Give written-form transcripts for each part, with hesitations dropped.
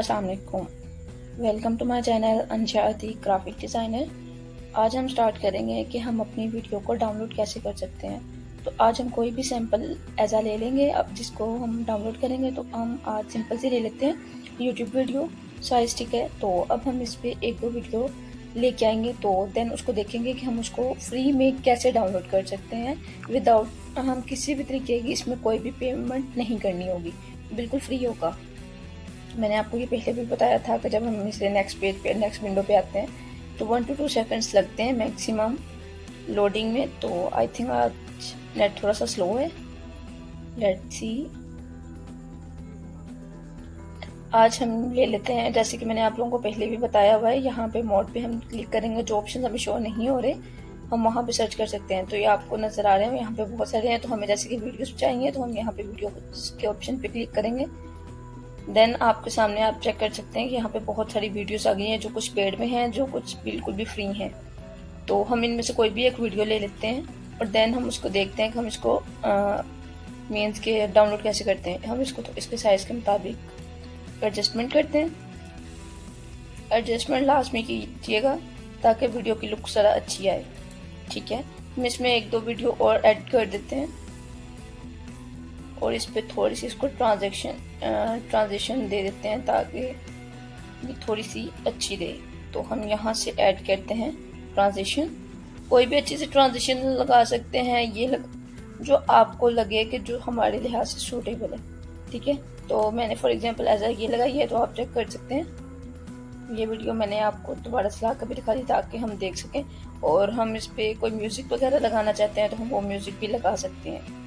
अस्सलाम वालेकुम। Welcome to my channel Ansha Atiq graphic designer. आज हम स्टार्ट करेंगे कि हम अपनी वीडियो को डाउनलोड कैसे कर सकते हैं। तो आज हम कोई भी सैम्पल ऐसा ले लेंगे अब जिसको हम डाउनलोड करेंगे। तो हम आज सिंपल से ले लेते हैं यूट्यूब वीडियो, साइज ठीक है। तो अब हम इस पर एक दो वीडियो लेके आएंगे, तो देन उसको देखेंगे कि हम उसको फ्री में कैसे डाउनलोड कर सकते हैं विदाउट हम किसी भी तरीके की इसमें कोई भी पेमेंट नहीं करनी होगी, बिल्कुल फ्री होगा। मैंने आपको ये पहले भी बताया था कि जब हम इसे नेक्स्ट पेज पे नेक्स्ट विंडो पे आते हैं तो 1 to 2 सेकंड्स लगते हैं मैक्सिमम लोडिंग में। तो आई थिंक आज नेट थोड़ा सा स्लो है, लेट्स सी। आज हम ले लेते हैं, जैसे कि मैंने आप लोगों को पहले भी बताया हुआ है, यहाँ पे मोड पे हम क्लिक करेंगे। जो ऑप्शन हमें शो नहीं हो रहे हम वहाँ पे सर्च कर सकते हैं। तो ये आपको नज़र आ रहे हैं, यहाँ पे बहुत सारे हैं। तो हमें जैसे कि वीडियोस चाहिए तो हम यहाँ पे वीडियो के ऑप्शन पे क्लिक करेंगे। देन आपके सामने आप चेक कर सकते हैं कि यहाँ पे बहुत सारी वीडियोस आ गई हैं, जो कुछ पेड में हैं, जो कुछ बिल्कुल भी फ्री हैं। तो हम इनमें से कोई भी एक वीडियो ले लेते हैं और देन हम उसको देखते हैं कि हम इसको मीन्स के डाउनलोड कैसे करते हैं। हम इसको तो इसके साइज़ के मुताबिक एडजस्टमेंट करते हैं। एडजस्टमेंट लास्ट में कीजिएगा ताकि वीडियो की लुक ज़रा अच्छी आए, ठीक है। हम इसमें एक दो वीडियो और ऐड कर देते हैं और इस पर थोड़ी सी इसको ट्रांजिशन दे देते हैं ताकि ये थोड़ी सी अच्छी दे। तो हम यहाँ से ऐड करते हैं ट्रांजिशन। कोई भी अच्छी से ट्रांजिशन लगा सकते हैं, ये जो आपको लगे कि जो हमारे लिहाज से सूटेबल है, ठीक है। तो मैंने फॉर एग्जांपल ऐसा ये लगाई है, तो आप चेक कर सकते हैं। ये वीडियो मैंने आपको दोबारा चला कर भी दिखा दी ताकि हम देख सकें। और हम इस पर कोई म्यूज़िक वगैरह लगाना चाहते हैं तो हम वो म्यूज़िक भी लगा सकते हैं।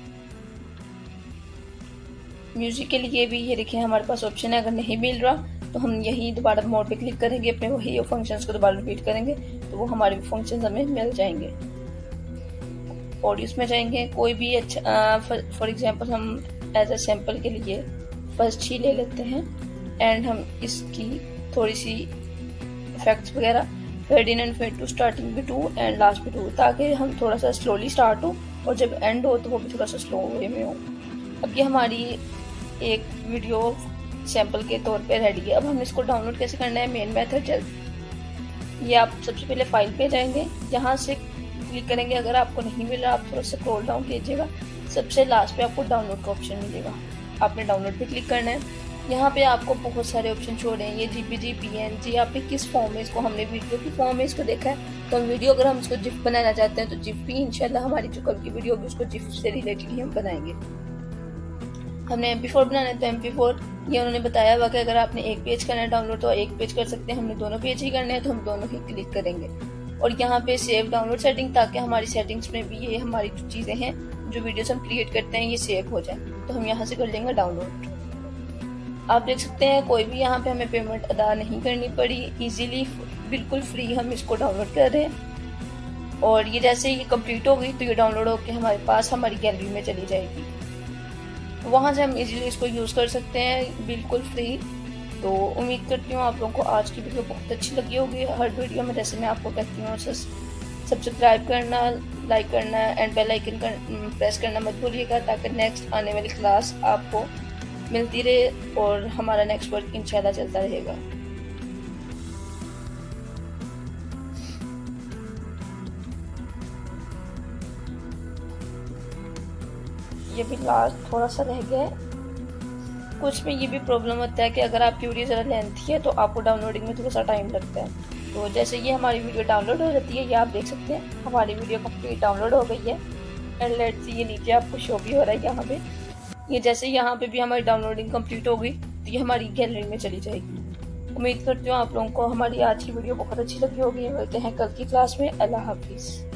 म्यूजिक के लिए भी ये देखिए हमारे पास ऑप्शन है। अगर नहीं मिल रहा तो हम यही दोबारा मोड पे क्लिक करेंगे, अपने वही फंक्शंस को दोबारा रिपीट करेंगे तो वो हमारे फंक्शंस हमें मिल जाएंगे। ऑडियोस में जाएंगे, कोई भी अच्छा फॉर एग्जांपल हम एज अ सैम्पल के लिए फर्स्ट ही ले लेते हैं एंड हम इसकी थोड़ी सी इफेक्ट्स वगैरह fade in and fade to starting भी 2 एंड लास्ट भी 2, ताकि हम थोड़ा सा स्लोली स्टार्ट हो और जब एंड हो तो वो भी थोड़ा सा स्लो वे में हो। अब ये हमारी एक वीडियो सैम्पल के तौर पे रेडी है। अब हम इसको डाउनलोड कैसे करना है, मेन मेथड जल्द। ये आप सबसे पहले फाइल पे जाएंगे, यहाँ से क्लिक करेंगे। अगर आपको नहीं मिल रहा आप थोड़ा सा स्क्रॉल डाउन कीजिएगा, सबसे लास्ट पे आपको डाउनलोड का ऑप्शन मिलेगा। आपने डाउनलोड पे क्लिक करना है। यहाँ पे आपको बहुत सारे ऑप्शन शो रहे हैं, ये JPG, PNG, आपने किस फॉर्म में इसको, हमने वीडियो की फॉर्म में इसको देखा है। तो हम वीडियो अगर हम इसको जिफ बनाना चाहते हैं तो जिफ भी इंशाल्लाह हमारी जो कल की वीडियो होगी उसको जिफ से रिलेटेड ही हम बनाएंगे। हमने MP4 बनाना है तो MP4 ये उन्होंने बताया हुआ कि अगर आपने एक पेज करना है डाउनलोड तो एक पेज कर सकते हैं। हमने दोनों पेज ही करने हैं तो हम दोनों ही क्लिक करेंगे। और यहाँ पे सेव डाउनलोड सेटिंग, ताकि हमारी सेटिंग्स में भी ये हमारी जो चीज़ें हैं, जो वीडियोस हम क्रिएट करते हैं, ये सेव हो जाए। तो हम यहाँ से कर लेंगे डाउनलोड। आप देख सकते हैं कोई भी यहाँ पे हमें पेमेंट अदा नहीं करनी पड़ी, ईजिली बिल्कुल फ्री हम इसको डाउनलोड कर रहे हैं। और ये जैसे ये कंप्लीट हो गई तो ये डाउनलोड होकर हमारे पास हमारी गैलरी में चली जाएगी। वहाँ से हम इजीली इसको यूज़ कर सकते हैं बिल्कुल फ्री। तो उम्मीद करती हूँ आप लोगों को आज की वीडियो बहुत अच्छी लगी होगी। हर वीडियो में जैसे मैं आपको कहती हूँ सब्सक्राइब करना, लाइक करना एंड बेल आइकन प्रेस करना मत भूलिएगा, ताकि नेक्स्ट आने वाली क्लास आपको मिलती रहे और हमारा नेक्स्ट वर्क इंशाल्लाह चलता रहेगा। ये भी लास्ट थोड़ा सा रह गया है। कुछ में ये भी प्रॉब्लम होता है कि अगर आपकी वीडियो ज़रा लेंथी है तो आपको डाउनलोडिंग में थोड़ा सा टाइम लगता है। तो जैसे ये हमारी वीडियो डाउनलोड हो जाती है, ये आप देख सकते हैं हमारी वीडियो कंप्लीट डाउनलोड हो गई है। एंड लेट्स सी, ये नीचे आपको शो भी हो रहा है यहाँ पे। ये जैसे यहाँ पे भी हमारी डाउनलोडिंग कंप्लीट हो गई तो ये हमारी गैलरी में चली जाएगी। उम्मीद करती हूँ आप लोगों को हमारी आज की वीडियो बहुत अच्छी लगी होगी। मिलते हैं कल की क्लास में। अल्लाह हाफिज़।